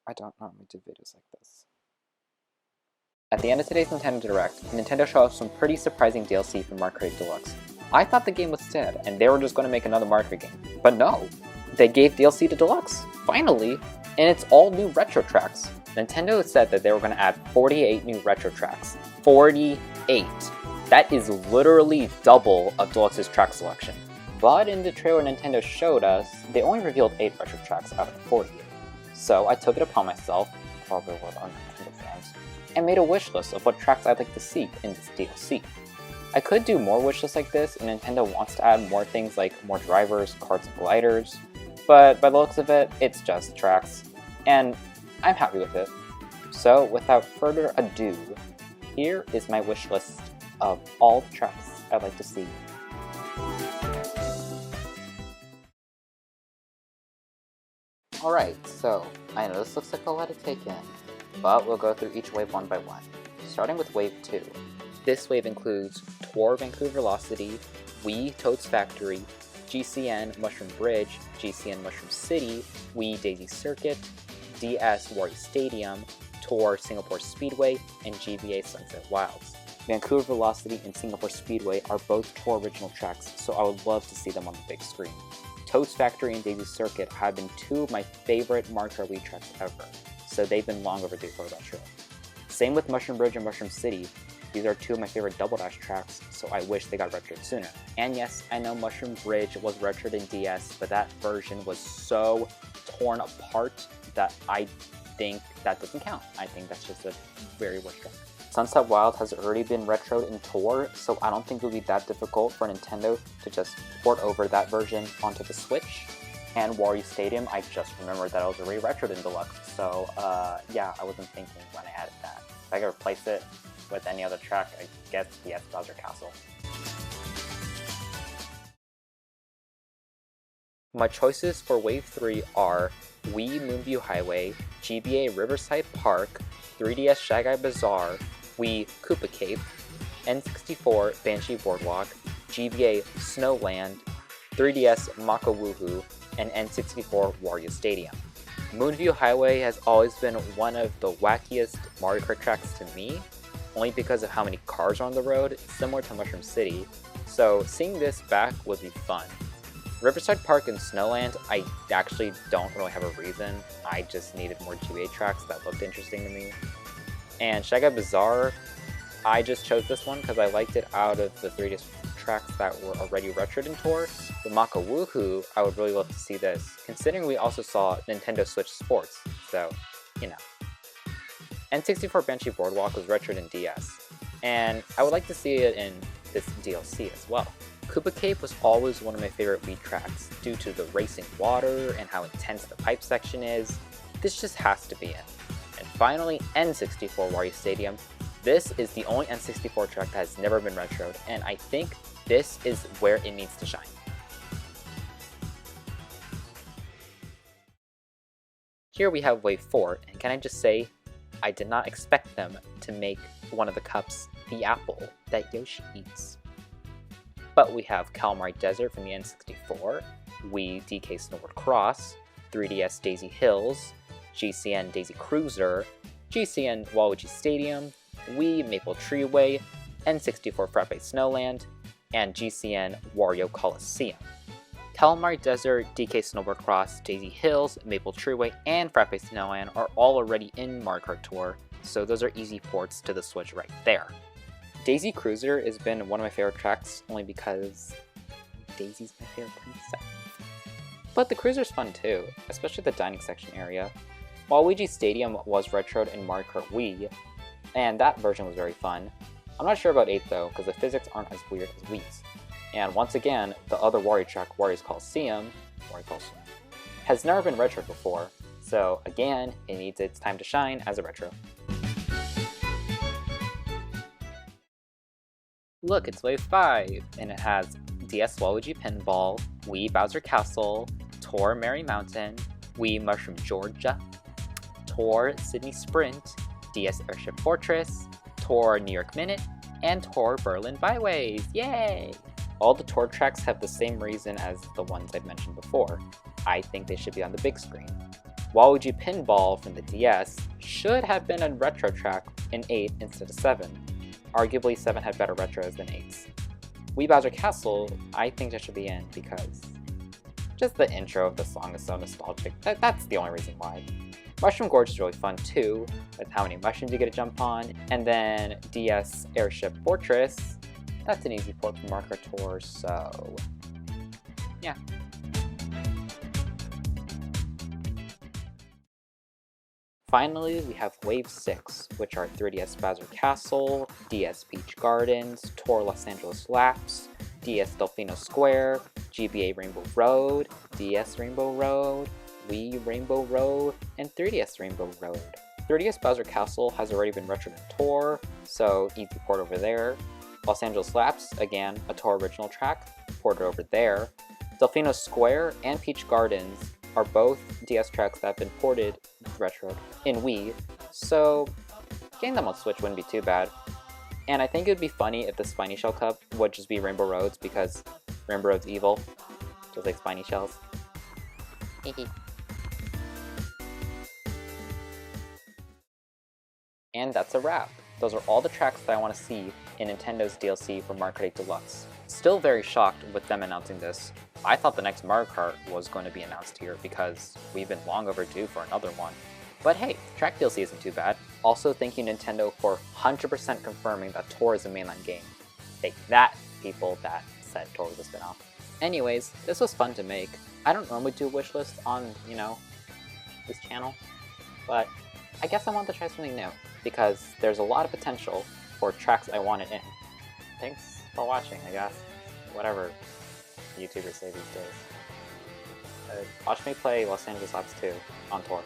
I don't normally do videos like this. At the end of today's Nintendo Direct, Nintendo showed off some pretty surprising DLC for Mario Kart Deluxe. I thought the game was dead, and they were just going to make another Mario Kart game. But no! They gave DLC to Deluxe, finally! And it's all new retro tracks. Nintendo said that they were going to add 48 new retro tracks. 48! That is literally double of Deluxe's track selection. But in the trailer Nintendo showed us, they only revealed 8 retro tracks out of 48. So I took it upon myself, probably with our Nintendo fans, and made a wish list of what tracks I'd like to see in this DLC. I could do more wish lists like this, and Nintendo wants to add more things like more drivers, karts, and gliders, but by the looks of it, it's just tracks, and I'm happy with it. So without further ado, here is my wish list of all the tracks I'd like to see. Alright, so I know this looks like a lot to take in, but we'll go through each wave one by one. Starting with Wave 2. This wave includes Tour Vancouver Velocity, Wii Toad's Factory, GCN Mushroom Bridge, GCN Mushroom City, Wii Daisy Circuit, DS Wario Stadium, Tour Singapore Speedway, and GBA Sunset Wilds. Vancouver Velocity and Singapore Speedway are both Tour original tracks, so I would love to see them on the big screen. Toad's Factory and Daisy Circuit have been two of my favorite Mario Kart Wii tracks ever, so they've been long overdue for a retro. Same with Mushroom Bridge and Mushroom City. These are two of my favorite Double Dash tracks, so I wish they got retroed sooner. And yes, I know Mushroom Bridge was retroed in DS, but that version was so torn apart that I think that doesn't count. I think that's just a very worst track. Sunset Wild has already been retroed in Tour, so I don't think it would be that difficult for Nintendo to just port over that version onto the Switch. And Wario Stadium, I just remembered that it was already retroed in Deluxe, so yeah, I wasn't thinking when I added that. If I could replace it with any other track, I guess yes, Bowser Castle. My choices for Wave 3 are Wii Moonview Highway, GBA Riverside Park, 3DS Shy Guy Bazaar, Wii Koopa Cape, N64 Banshee Boardwalk, GBA Snowland, 3DS Maka Woohoo, and N64 Wario Stadium. Moonview Highway has always been one of the wackiest Mario Kart tracks to me, only because of how many cars are on the road, similar to Mushroom City, so seeing this back would be fun. Riverside Park and Snowland, I actually don't really have a reason, I just needed more GBA tracks that looked interesting to me. And Shy Guy Bazaar, I just chose this one because I liked it out of the 3DS tracks that were already retroed in Tour. With Maka Woohoo, I would really love to see this, considering we also saw Nintendo Switch Sports, so, you know. N64 Banshee Boardwalk was retroed in DS, and I would like to see it in this DLC as well. Koopa Cape was always one of my favorite Wii tracks, due to the racing water and how intense the pipe section is. This just has to be in. And finally, N64 Wario Stadium. This is the only N64 track that has never been retroed, and I think this is where it needs to shine. Here we have Wave 4, and can I just say, I did not expect them to make one of the cups the apple that Yoshi eats. But we have Calamari Desert from the N64, Wii DK Snowboard Cross, 3DS Daisy Hills, GCN Daisy Cruiser, GCN Waluigi Stadium, Wii Maple Treeway, N64 Frappe Snowland, and GCN Wario Coliseum. Calamari Desert, DK Snowboard Cross, Daisy Hills, Maple Treeway, and Frappe Snowland are all already in Mario Kart Tour, so those are easy ports to the Switch right there. Daisy Cruiser has been one of my favorite tracks, only because Daisy's my favorite princess. But the Cruiser's fun too, especially the dining section area. Waluigi Stadium was retroed in Mario Kart Wii, and that version was very fun. I'm not sure about 8 though, because the physics aren't as weird as Wii's. And once again, the other Wario track, Wario's Coliseum, has never been retroed before, so again, it needs its time to shine as a retro. Look, it's Wave 5, and it has DS Waluigi Pinball, Wii Bowser Castle, Tour Merry Mountain, Wii Mushroom Georgia, Tour Sydney Sprint, DS Airship Fortress, Tour New York Minute, and Tour Berlin Byways! Yay! All the Tour tracks have the same reason as the ones I've mentioned before. I think they should be on the big screen. Waluigi Pinball from the DS should have been a retro track in 8 instead of 7. Arguably 7 had better retros than 8's. Wii Bowser Castle, I think that should be in because just the intro of the song is so nostalgic. That's the only reason why. Mushroom Gorge is really fun too, with how many mushrooms you get to jump on. And then DS Airship Fortress, that's an easy port from Mario Kart Tour, so yeah. Finally, we have Wave 6, which are 3DS Bowser Castle, DS Peach Gardens, Tour Los Angeles Laps, DS Delfino Square, GBA Rainbow Road, DS Rainbow Road, Wii Rainbow Road, and 3DS Rainbow Road. 3DS Bowser Castle has already been retroed in Tour, so easy port over there. Los Angeles Laps, again, a Tour original track, ported over there. Delfino Square and Peach Gardens are both DS tracks that have been ported retroed in Wii, so getting them on Switch wouldn't be too bad. And I think it would be funny if the Spiny Shell Cup would just be Rainbow Roads because Rainbow Road's evil, just like Spiny Shells. And that's a wrap. Those are all the tracks that I want to see in Nintendo's DLC for Mario Kart 8 Deluxe. Still very shocked with them announcing this. I thought the next Mario Kart was going to be announced here because we've been long overdue for another one. But hey, track DLC isn't too bad. Also thank you Nintendo for 100% confirming that Tour is a mainline game. Take that, people that said Tour was a spin-off. Anyways, this was fun to make. I don't normally do a wishlist on, this channel, but I guess I wanted to try something new because there's a lot of potential for tracks I wanted in. Thanks for watching, I guess. Whatever YouTubers say these days. Watch me play Los Angeles Laps 2 on Tour.